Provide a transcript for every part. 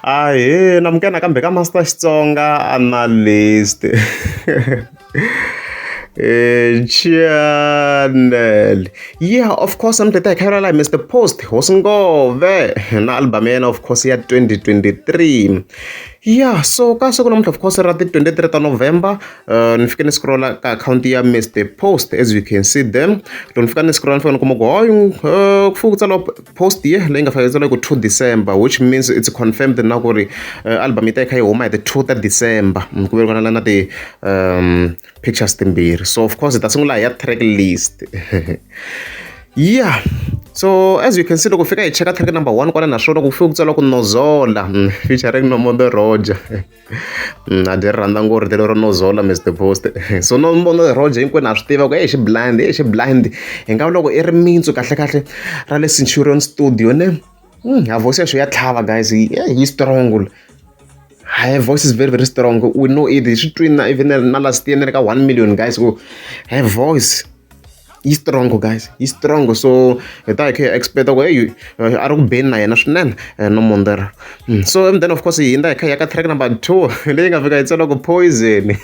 Ahee, namukela kambe ka Master Xitsonga analyst. Channel. Yeah, of course, I'm the Kerala Mr. Post. Hosingove. Na album yena, of course, ya 2023. Yeah, so ka siku namuntlha of course ra ti 23 ta November, ni fike ni scrolla ka account ya Mr. Post, as you can see them. Loko ni fika ni scrolla ni fika ni kuma ku hayi ku fuka tsala post ye leyi nga fika tsala ku 2 December, which means it's confirmed na ku ri album yi ta yi kha yi huma hi the 2 ta December. Ku verekana na ti pictures timbirhi. So of course ta sungula hi ya Tracklist. Yeah, so as you can see, loko fika hi cheka track number 1 kwala naswona ku fika ku tsala ku Nozola featuring Nomodo Roger. A di rhandza ngopfu telo ro Nozola Mr. Post. So Nomodo Roger hinkwenu na swi tiva ku xi blind hi nga loko i ri mintsu kahle ra le Centurion Studio ne. A voice ya tlhava guys, yi strong. Her voice is very strong. We know it. She trained even na last year like 1 million guys. Her voice is strong guys. Is strong. So I can expect away I don't been na yena swinene no mondera. So and then of course in that ya track number 2 leyi nga fika itsala ku Poison.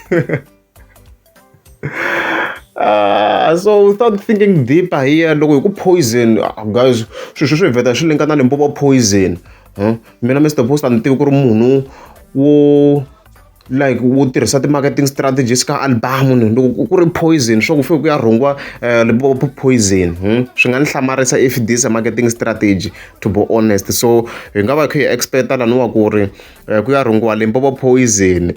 So without thinking deeper here, loko ku Poison guys, swi vheta swi linka na Limpopo Poison. Mina Mr. Post ni tivi ku ri munhu wo like wo tirhisa ti-marketing strategies ka album loko ku ri Poison swo ku fika ku ya rhungiwa Limpopo Poison. Swi nga ni hlamarisa if this a marketing strategy, to be honest. So hi nga va kha hi expecta laniwa ku ri ku ya rhungiwa Limpopo Poison.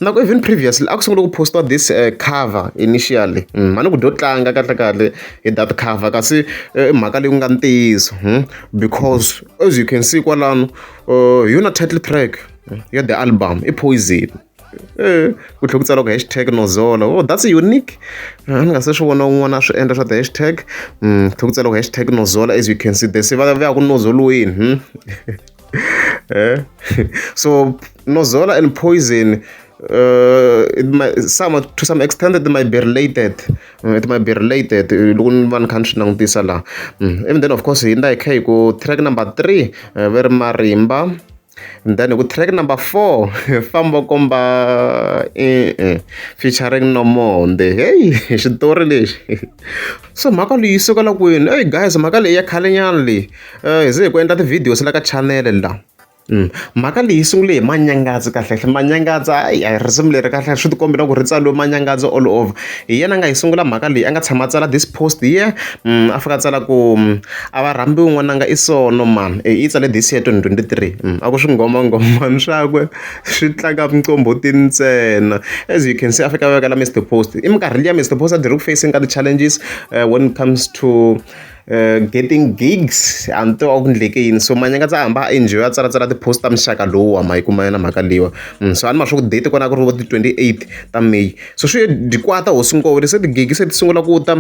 Na ku even previously a ku sungula ku postiwa this cover initially, mani ku do tlanga kahle hi that cover, kasi mhaka leyi ku nga ntiyiso, because as you can see kwalano yona title track ya the album i Poison. Ku tlhela ku tsala ku hashtag Nozola. Oh, that's unique. Ni nga se swi vona un'wana a swi endla swa the hashtag. Ku tlhela ku tsala ku hashtag Nozola, as you can see se va ya ku nozoliweni. So Nozola and Poison, it might, to some extent it might be related. It might be related. Loko ni va ni kha ni swi langutisa laha. Even then of course hi ndla hi kha hi ku track number 3 va ri marimba. And then with track number 4, Famba Komba featuring Nomonde. Hey, xitori lexi. So mhaka leyi yi sukela kwini? Hey guys, mhaka leyi ya khale nyana leyi. Hi ze hi ku endla ti-videos la ka channel la. Mhaka leyi sungule hi manyangadzi kahle. Manyangadzi a risimu leri kahle swi ti kombela ku ri tsaliwe manyangadzi all over. Hi yena nga hi sungula mhaka leyi a nga tshama tsala this post here, a fika tsala ku a va rhambi un'wana nga i sono man, yi tsale this year 2023. A ku swi nghomangomani swakwe swi tlanga mqombhoti ntsena. As you can see a fika vekela Mr. Post. I minkarhi liya Mr. Post a diri ku facing ka ti-challenges when it comes to getting gigs and to okundleke yini. So manyangadzi a hamba a enjoy a tsala ti-post ta mixaka lowu ma yi kuma yena mhaka leyiwa. So a ni ma swa ku date kona ku ri vo ti 28 ta May. So swi dikwata hosingove se ti-gig se ti sungula ku ta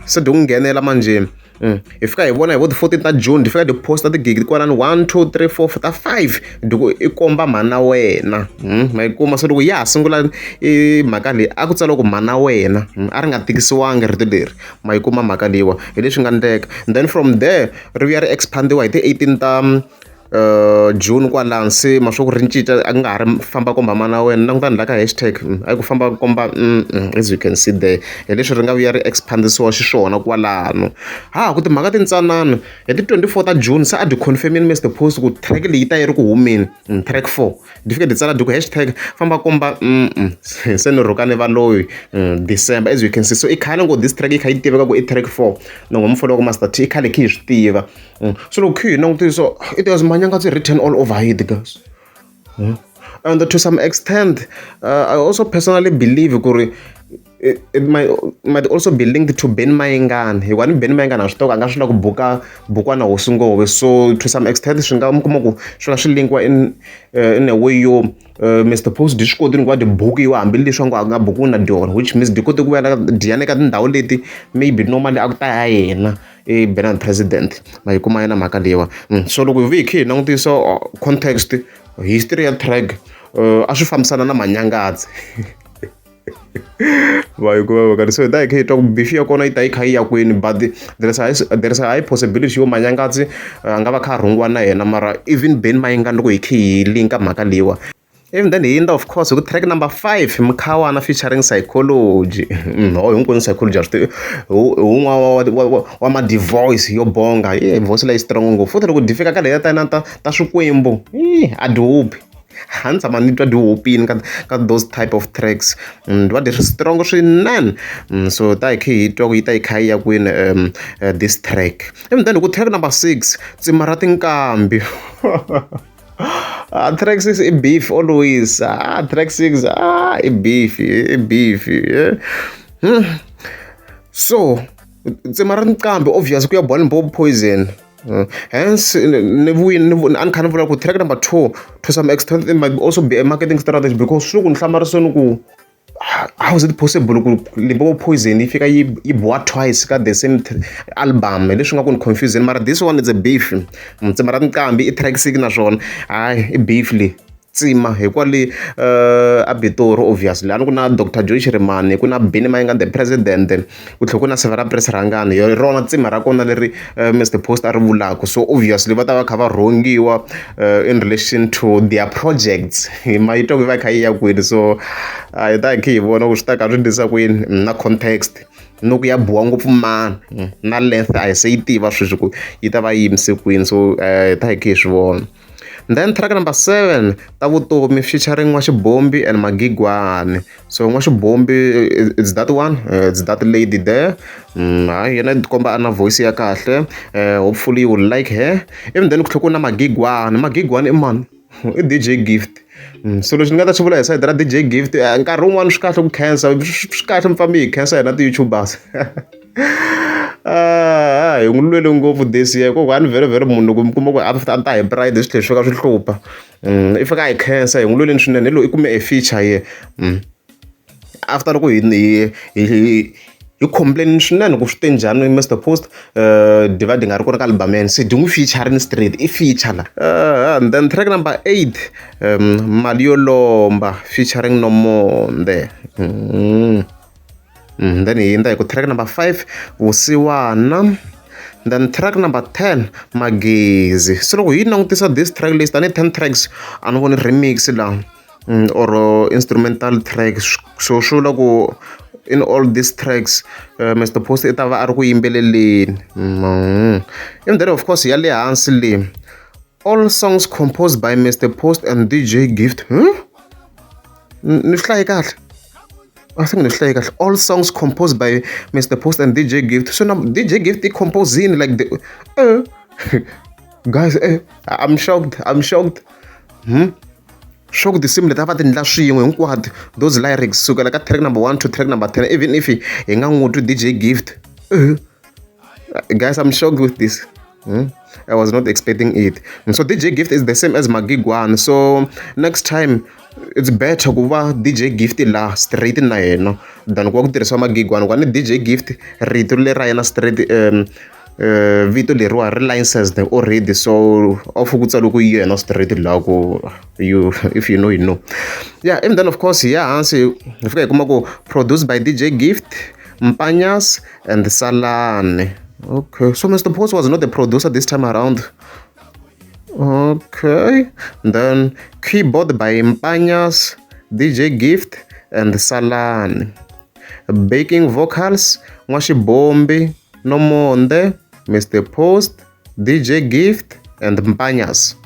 se di ku nghenela manje. Hi fika hi vona hi vo ti 14 ta June di fika di posta ti-gig kwalani 1 2 3 4 ta 5 di ku i komba mhana wena. Ma yi kuma. So loko ya ha sungula mhaka leyi a ku tsala ku mhana wena, a ri nga tikisiwangi rito leri, ma yi kuma mhaka leyiwa hi leswi nga ndleka. And then from there ri vuya ri expandiwa hi ti 18 ta June kwalani, se ma swa ku ri cinca a nga ha ri famba komba mana wena, langutani la ka hashtag a ku famba komba as you can see there. Hi leswi ri nga vuya ri expandisiwa xiswona kwalano. Ku timhaka tintsanana hi ti 24 ta June se a di confirmini Mr. Post ku track leyi ta yi ri ku humeni, track 4 di fika di tsala di ku hashtag famba komba se ni rhukane va loyi December, as you can see. So i khale ngo this track yi kha yi tiveka ku i track 4 no n'wamufolo ku Master T i khale khi hi swi tiva. So loko khi hi langutisa it was manyangadzi written all over it guys. And to some extent I also personally believe ku it might also be linked to Ben Mayengani. Hi wani Ben Mayengani a swi tiva a nga swi lava ku buka bukwana hosingove. So to some extent swi nga mi kuma ku swi nga swi linkiwa in a way yo Mr. Post di swi koti ni ku va di bukiwa hambileswi a nga bukiwi na dyona, which means di koti ku vela diyani ka tindhawu leti maybe normally a ku ta ya yena Bernard President, ma yi kuma yena mhaka leyiwa. So loko hi vuye hi kha hi langutisa context history ya track a swi fambisana na manyangadzi. So ta hi kha hi twa ku beef ya kona yi ta yi kha yi ya kwini, but there's a high possibility yo manyangatsi a nga va kha a rhungiwa na yena, mara even beni mayingani loko hi kha hi linka mhaka leyiwa. Even then hi yinda of course ku track number 5 mkhawana featuring psychology. Hinkwenu psychology a swi tivi wa ma-divoice yo bonga, voice leyi strong ngopfu futhi loko di fika ka leya ta swikwembu a di huphi. A ni tshama ni twa di hupini ka those type of tracks, ni va di ri strong swinene. So ta hi kha hi twa ku yi ta yi kha yi ya kwini this track. Even then ku track number 6 tsima ra tinkambi. Track 6 i beef always. Track 6 i beef yeah. So tsima ra tinkambi obvious ku ya bola Limpopo Poison. Hence ni kha ni vula ku track number 2 to some extent it might also be a marketing strategy, because swi ku ni hlamariseni ku how is it possible ku Limpopo Poison yi fika yi boha twice ka the same album, leswi nga ku ni confusing, mara this one is a beef. Tsima ra tinkambi i track 6 naswona i beef leyi tsima hi kwale a Pitori obviously, ku na Dr Joy Shirimani, ku na Benny Mayengani the president, ku tlhela ku na Severa Rangani, hi rona tsima ra kona leri Mr Post a ri vulaka. So obviously va ta va kha va rhongiwa in relation to their projects, hi mayitwa ku va kha yi ya kwini. So hi ta hi kha hi vona ku swi ta ka swi ndlisa kwini na context, no ku ya buwa ngopfu mani na length a hi se yi tiva sweswi ku yi ta va yi yimise kwini. So ta hi kha hi swi vona. Then track number 7 ta vutomi featuring N'waxibombi and Magigwane. So N'waxibombi, it's that one, it's that lady there. Yena tikomba ana voice ya kahle, hopefully you will like her. Even then ku tlhela ku na Magigwane i mani, i DJ Gift. So leswi ni nga ta swi vula hi side ra DJ Gift, nkarhi wun'wani swi kahle ku khensa, swi kahle mi fambi hi khensa hina ti-YouTubers. Hi n'wi lwele ngopfu this year kokwani very munhu ku mi kuma ku after a ta hi pride swi tlhela swi ka swi hlupha. I fika hi khensa hi n'wi lweleni swinene, hi loyi i kume a feature ye after loko hi complain swinene ku swi te njhani Mr Post diva di nga ri kona ka album yena, se di n'wi featuring straight i feature la. And then track number 8 mali yo lomba featuring Nomonde. Then hi yinda hi ku track number 5 vusiwana. Then track number 10 magezi. So loko hi langutisa this track list a ni 10 tracks a ni voni remix la or instrumental tracks. So swi vula ku in all these tracks Mr Post i ta va a ri ku yimbeleleni. And then of course ya le hansi leyi, all songs composed by Mr Post and DJ Gift. Ni swi hlayi kahle? I think it's like all songs composed by Mr Post and DJ Gift. So now DJ Gift is composing like the guys, I'm shocked. Shocked the same that I've last swin'we those lyrics. So like track number 1 to track number 10, even if he ain't to DJ Gift. Guys, I'm shocked with this. I was not expecting it. So DJ Gift is the same as Magigwane. So next time it's better ku va DJ Gift la straight na yena than ku va ku tirhisiwa Magigwane. Kwani DJ Gift rito leri ra yena straight vito leriwa ri licensed already, so off ku tsala ku yena straight la ku you if you know you know. Yeah, and then of course hansi hi fika hi kuma ku produced by DJ Gift, Mpanyas and Salane. Okay, so Mr Post was not the producer this time around. Okay, then keyboard by Mpanyas, DJ Gift and Salane. Backing vocals N'waxibombi, Nomonde, Mr Post, DJ Gift and Mpanyas.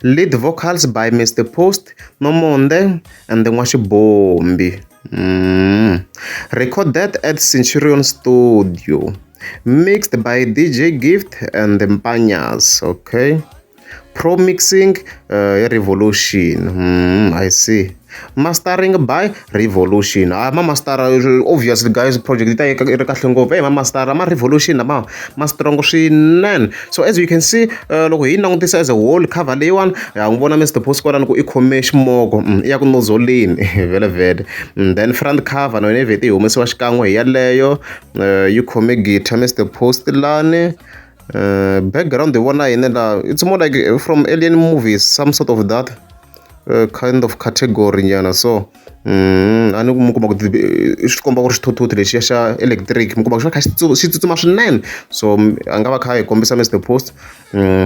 Lead vocals by Mr Post, Nomonde and N'waxibombi. Recorded at Centurion Studio. Mixed by DJ Gift and Mpanyas. Okay. Pro mixing Revolution. I see. Mastering by Revolution. Master obviously guys project ita eka kahle master Revolution master swinene. So as you can see loko hi langutisa as a whole cover leyiwani ya n'wi vona Mr Post kwalani ku i khome ximoko ya ku Nozoleni vele. Then front cover na yona vhete yi humesiwa xikan'we hi yaleyo yi khome guitar Mr Post lani. Background the one it's more like from alien movies, some sort of that kind of category, so a ni mi kuma ku swi komba ku ri xithuthuthu lexiya xa electric mi kuma ku xi va kha xi tsutsuma swinene, so a nga va kha hi kombisa Mr Post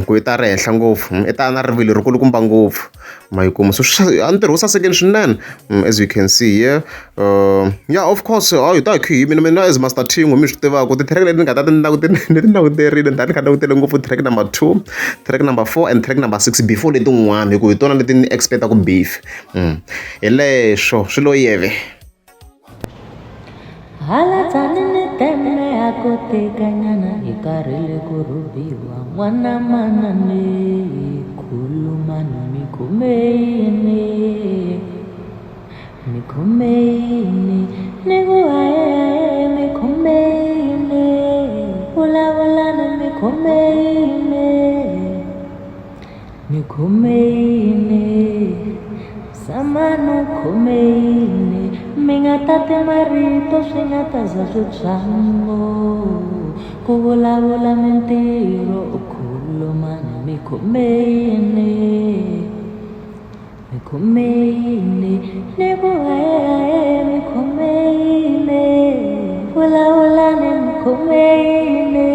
ku i ta ri henhla ngopfu, i ta na rivilo ri kulukumba ngopfu ma yi kuma, so a ntirho wu sasekeni swinene as you can see here. Yeah, of course hi ta hi khi mina as Master Tingo mi swi tivaka ti-track leti ni nga ta ti languterile ni ta ni kha langutele ngopfu track number 2, track number 4 and track number 6 before letin'wana hi ku hi tona leti ni expect-aku beef. Hi leswo swi lo yeve. Hala tsanini teme ako tekanyana ikarile kurubiwa mwana manane kulumana mikumeine niguae mikumeine ulawalana mikumeine samano kumeine mingatate marito swingataza switsango kuvulavula mentiro ukhulumana mikumeine niguae mikumeine vulavulane mikumeine